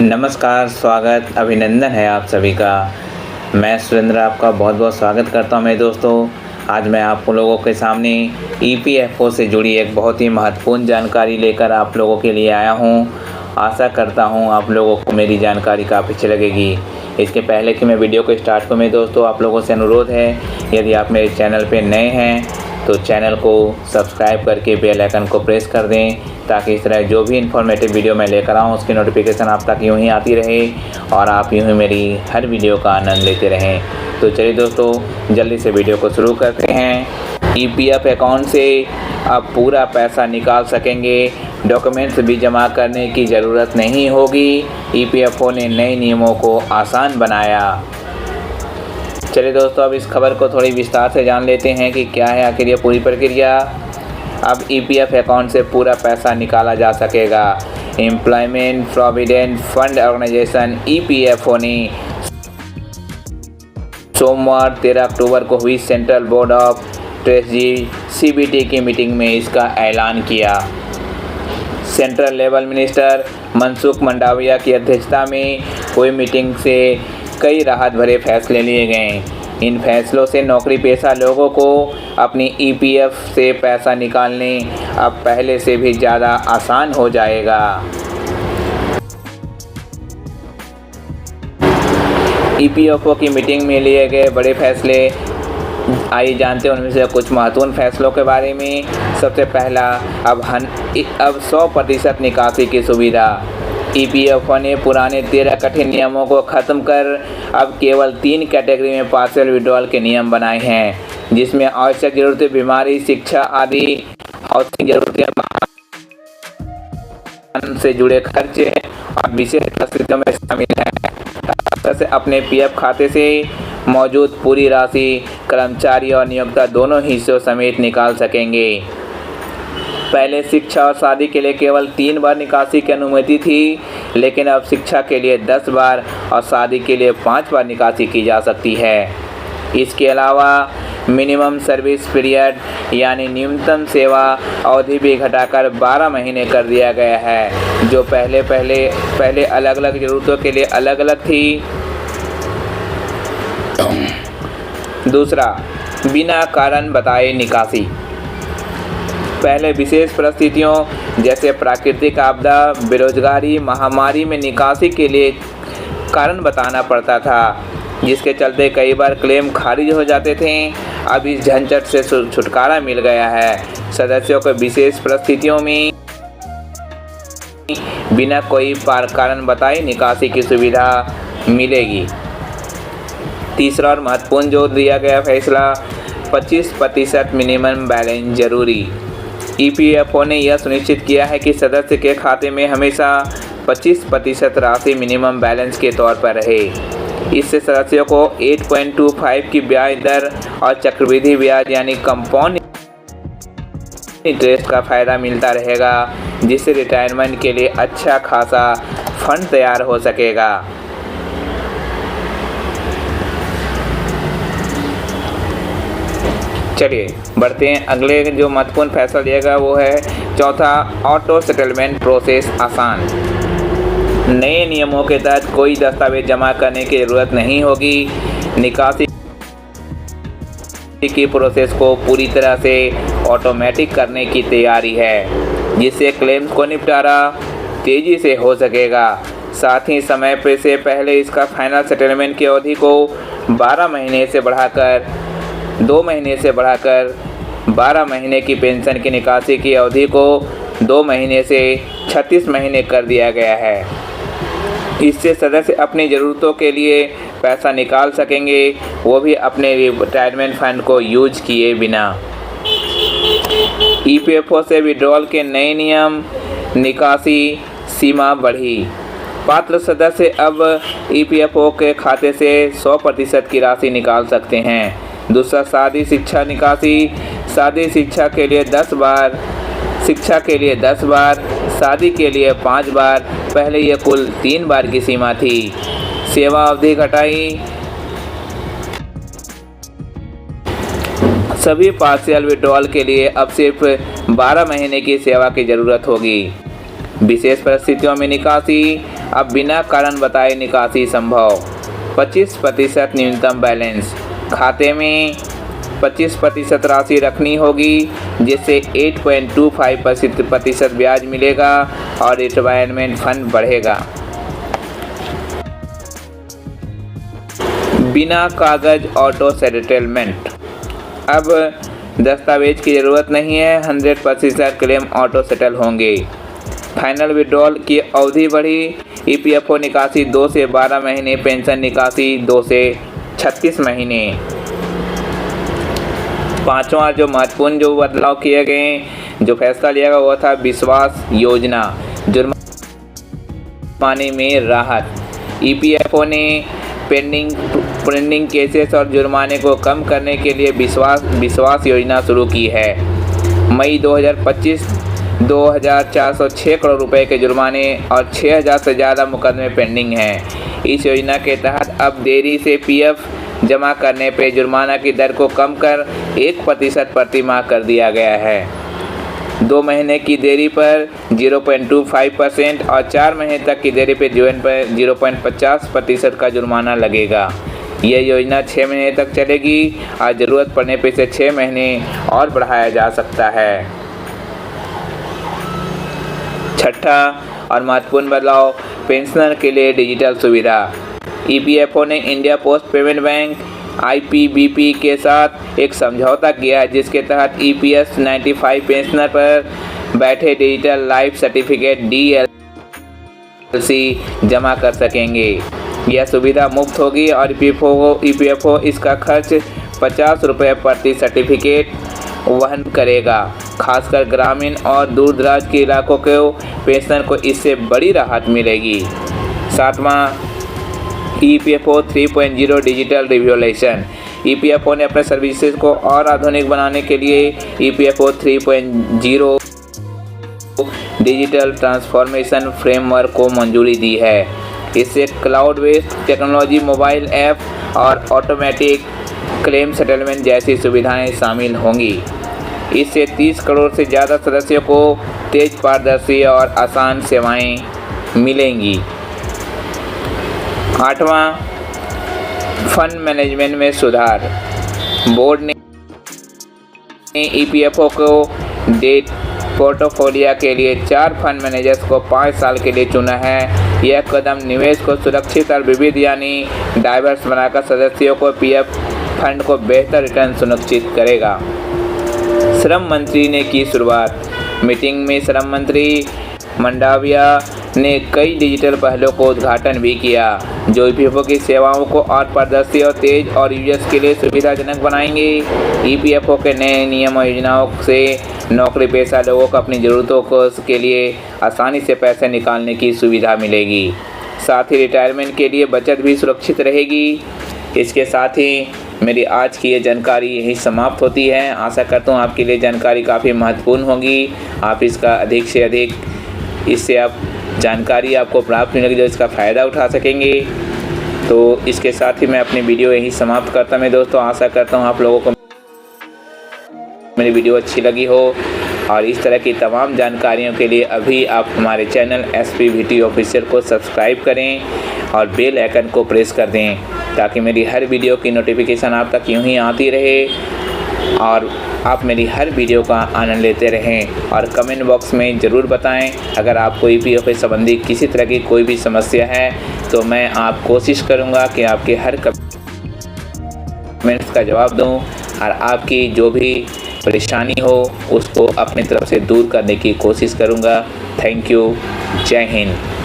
नमस्कार, स्वागत, अभिनंदन है आप सभी का। मैं सुरेंद्र आपका बहुत बहुत स्वागत करता हूं मेरे दोस्तों। आज मैं आप लोगों के सामने ईपीएफओ से जुड़ी एक बहुत ही महत्वपूर्ण जानकारी लेकर आप लोगों के लिए आया हूं। आशा करता हूं आप लोगों को मेरी जानकारी काफ़ी अच्छी लगेगी। इसके पहले कि मैं वीडियो को स्टार्ट करूं मेरे दोस्तों, आप लोगों से अनुरोध है, यदि आप मेरे चैनल पर नए हैं तो चैनल को सब्सक्राइब करके बेल आइकन को प्रेस कर दें, ताकि इस तरह जो भी इन्फॉर्मेटिव वीडियो मैं लेकर आऊँ उसकी नोटिफिकेशन आप तक यूँ ही आती रहे और आप यूँ ही मेरी हर वीडियो का आनंद लेते रहें। तो चलिए दोस्तों, जल्दी से वीडियो को शुरू करते हैं। ईपीएफ अकाउंट से अब पूरा पैसा निकाल सकेंगे, डॉक्यूमेंट्स भी जमा करने की ज़रूरत नहीं होगी। ईपीएफओ ने नए नियमों को आसान बनाया। चलिए दोस्तों, अब इस खबर को थोड़ी विस्तार से जान लेते हैं कि क्या है आखिर ये पूरी प्रक्रिया। अब ईपीएफ अकाउंट से पूरा पैसा निकाला जा सकेगा। Employment Provident Fund Organisation EPFO ने सोमवार 13 अक्टूबर को हुई Central Board of Treasury CBT की मीटिंग में इसका ऐलान किया। Central level minister Mansukh Mandaviya की अध्यक्षता में हुई मीटिंग से कई राहत भरे फैसले लिए गए। इन फैसलों से नौकरी पेशा लोगों को अपनी ईपीएफ से पैसा निकालने अब पहले से भी ज़्यादा आसान हो जाएगा। ईपीएफओ की मीटिंग में लिए गए बड़े फैसले, आइए जानते हैं उनमें से कुछ महत्वपूर्ण फैसलों के बारे में। सबसे पहला, अब 100% निकासी की सुविधा। ईपीएफओ ने पुराने 13 कठिन नियमों को ख़त्म कर अब केवल 3 कैटेगरी में पार्शियल विड्रॉल के नियम बनाए हैं, जिसमें आवश्यक जरूरतें, बीमारी, शिक्षा आदि हाउसिंग जरूरतें से जुड़े खर्चे और विशेष परिस्थितियों में शामिल हैं। से अपने पीएफ खाते से मौजूद पूरी राशि कर्मचारी और नियोक्ता दोनों हिस्सों समेत निकाल सकेंगे। पहले शिक्षा और शादी के लिए केवल 3 बार निकासी की अनुमति थी, लेकिन अब शिक्षा के लिए 10 बार और शादी के लिए 5 बार निकासी की जा सकती है। इसके अलावा मिनिमम सर्विस पीरियड यानी न्यूनतम सेवा अवधि भी घटाकर 12 महीने कर दिया गया है, जो पहले अलग अलग ज़रूरतों के लिए अलग अलग थी। दूसरा, बिना कारण बताए निकासी। पहले विशेष परिस्थितियों जैसे प्राकृतिक आपदा, बेरोजगारी, महामारी में निकासी के लिए कारण बताना पड़ता था, जिसके चलते कई बार क्लेम खारिज हो जाते थे। अब इस झंझट से छुटकारा मिल गया है। सदस्यों को विशेष परिस्थितियों में बिना कोई कारण बताए निकासी की सुविधा मिलेगी। तीसरा और महत्वपूर्ण जो दिया गया फैसला, 25% मिनिमम बैलेंस जरूरी। ईपीएफओ ने यह सुनिश्चित किया है कि सदस्य के खाते में हमेशा 25% राशि मिनिमम बैलेंस के तौर पर रहे। इससे सदस्यों को 8.25 की ब्याज दर और चक्रवृद्धि ब्याज यानी कंपाउंड इंटरेस्ट का फ़ायदा मिलता रहेगा, जिससे रिटायरमेंट के लिए अच्छा खासा फंड तैयार हो सकेगा। चलिए बढ़ते हैं, अगले जो महत्वपूर्ण फैसला लिया गया वो है चौथा, ऑटो सेटलमेंट प्रोसेस आसान। नए नियमों के तहत कोई दस्तावेज जमा करने की ज़रूरत नहीं होगी। निकासी की प्रोसेस को पूरी तरह से ऑटोमेटिक करने की तैयारी है, जिससे क्लेम्स को निपटारा तेज़ी से हो सकेगा। साथ ही समय से पहले इसका फाइनल सेटलमेंट की अवधि को 12 महीने से बढ़ाकर 2 महीने से बढ़ाकर 12 महीने की पेंशन की निकासी की अवधि को 2 महीने से 36 महीने कर दिया गया है। इससे सदस्य अपनी ज़रूरतों के लिए पैसा निकाल सकेंगे, वो भी अपने रिटायरमेंट फंड को यूज किए बिना। ईपीएफओ से विड्रॉल के नए नियम, निकासी सीमा बढ़ी। पात्र सदस्य अब ईपीएफओ के खाते से 100% की राशि निकाल सकते हैं। दूसरा, शादी शिक्षा निकासी। शादी शिक्षा के लिए 10 बार, शिक्षा के लिए 10 बार, शादी के लिए 5 बार। पहले यह कुल 3 बार की सीमा थी। सेवा अवधि घटाई। सभी पार्शियल विड्रॉल के लिए अब सिर्फ 12 महीने की सेवा की ज़रूरत होगी। विशेष परिस्थितियों में निकासी अब बिना कारण बताए निकासी संभव। 25% न्यूनतम बैलेंस। खाते में 25% राशि रखनी होगी, जिससे 8.25% ब्याज मिलेगा और रिटायरमेंट फंड बढ़ेगा। बिना कागज ऑटो सेटलमेंट। अब दस्तावेज की ज़रूरत नहीं है, 100% क्लेम ऑटो सेटल होंगे। फाइनल विड्रॉल की अवधि बढ़ी। ईपीएफओ निकासी 2 से 12 महीने, पेंशन निकासी 2 से 36 महीने। पांचवा जो महत्वपूर्ण जो बदलाव किए गए, जो फैसला लिया गया वो था विश्वास योजना, जुर्माने में राहत। ईपीएफओ ने पेंडिंग केसेस और जुर्माने को कम करने के लिए विश्वास योजना शुरू की है। मई 2025 2,406 करोड़ रुपए के जुर्माने और 6,000 से ज़्यादा मुकदमे पेंडिंग हैं। इस योजना के तहत अब देरी से पीएफ जमा करने पे जुर्माना की दर को कम कर 1% प्रति माह कर दिया गया है। 2 महीने की देरी पर 0.25% और 4 महीने तक की देरी पर 0.50% का जुर्माना लगेगा। यह योजना 6 महीने तक चलेगी और ज़रूरत पड़ने पर इसे 6 महीने और बढ़ाया जा सकता है। छठा और महत्वपूर्ण बदलाव, पेंशनर के लिए डिजिटल सुविधा। ईपीएफओ ने इंडिया पोस्ट पेमेंट बैंक आईपीबीपी के साथ एक समझौता किया है, जिसके तहत ईपीएस 95 पेंशनर पर बैठे डिजिटल लाइफ सर्टिफिकेट डीएलसी जमा कर सकेंगे। यह सुविधा मुफ्त होगी और ईपीएफओ इसका खर्च 50 रुपये प्रति सर्टिफिकेट वहन करेगा। खासकर ग्रामीण और दूर दराज के इलाकों के पेंशनर को इससे बड़ी राहत मिलेगी। सातवां, ईपीएफओ 3.0 डिजिटल रिवॉल्यूशन। ईपीएफओ ने अपने सर्विसेज को और आधुनिक बनाने के लिए ईपीएफओ 3.0 डिजिटल ट्रांसफॉर्मेशन फ्रेमवर्क को मंजूरी दी है। इससे cloud based technology, mobile app और ऑटोमेटिक क्लेम सेटलमेंट जैसी सुविधाएं शामिल होंगी। इससे 30 करोड़ से ज़्यादा सदस्यों को तेज, पारदर्शी और आसान सेवाएं मिलेंगी। आठवां, फंड मैनेजमेंट में सुधार। बोर्ड ने ईपीएफओ को डेट पोर्टफोलियो के लिए 4 फंड मैनेजर्स को 5 साल के लिए चुना है। यह कदम निवेश को सुरक्षित और विविध यानी डाइवर्स बनाकर सदस्यों को पीएफ फंड को बेहतर रिटर्न सुनिश्चित करेगा। श्रम मंत्री ने की शुरुआत। मीटिंग में श्रम मंत्री मंडाविया ने कई डिजिटल पहलों को उद्घाटन भी किया, जो ईपीएफओ की सेवाओं को और पारदर्शी और तेज और यूजर्स के लिए सुविधाजनक बनाएंगे। ईपीएफओ के नए नियम और योजनाओं से नौकरी पेशा लोगों को अपनी ज़रूरतों के लिए आसानी से पैसे निकालने की सुविधा मिलेगी। साथ ही रिटायरमेंट के लिए बचत भी सुरक्षित रहेगी। इसके साथ ही मेरी आज की ये जानकारी यही समाप्त होती है। आशा करता हूँ आपके लिए जानकारी काफ़ी महत्वपूर्ण होगी। आप इसका अधिक से अधिक इससे आप जानकारी आपको प्राप्त मिलेगी, जो इसका फ़ायदा उठा सकेंगे। तो इसके साथ ही मैं अपनी वीडियो यही समाप्त करता हूँ दोस्तों। आशा करता हूँ आप लोगों को मेरी वीडियो अच्छी लगी हो, और इस तरह की तमाम जानकारियों के लिए अभी आप हमारे चैनल SPVT ऑफिशियल को सब्सक्राइब करें और बेल आइकन को प्रेस कर दें, ताकि मेरी हर वीडियो की नोटिफिकेशन आप तक यूं ही आती रहे और आप मेरी हर वीडियो का आनंद लेते रहें। और कमेंट बॉक्स में ज़रूर बताएं अगर आपको ईपीएफओ संबंधी किसी तरह की कोई भी समस्या है, तो मैं आप कोशिश करूंगा कि आपके हर कमेंट्स का जवाब दूं और आपकी जो भी परेशानी हो उसको अपनी तरफ से दूर करने की कोशिश करूंगा। Thank you. जय हिंद।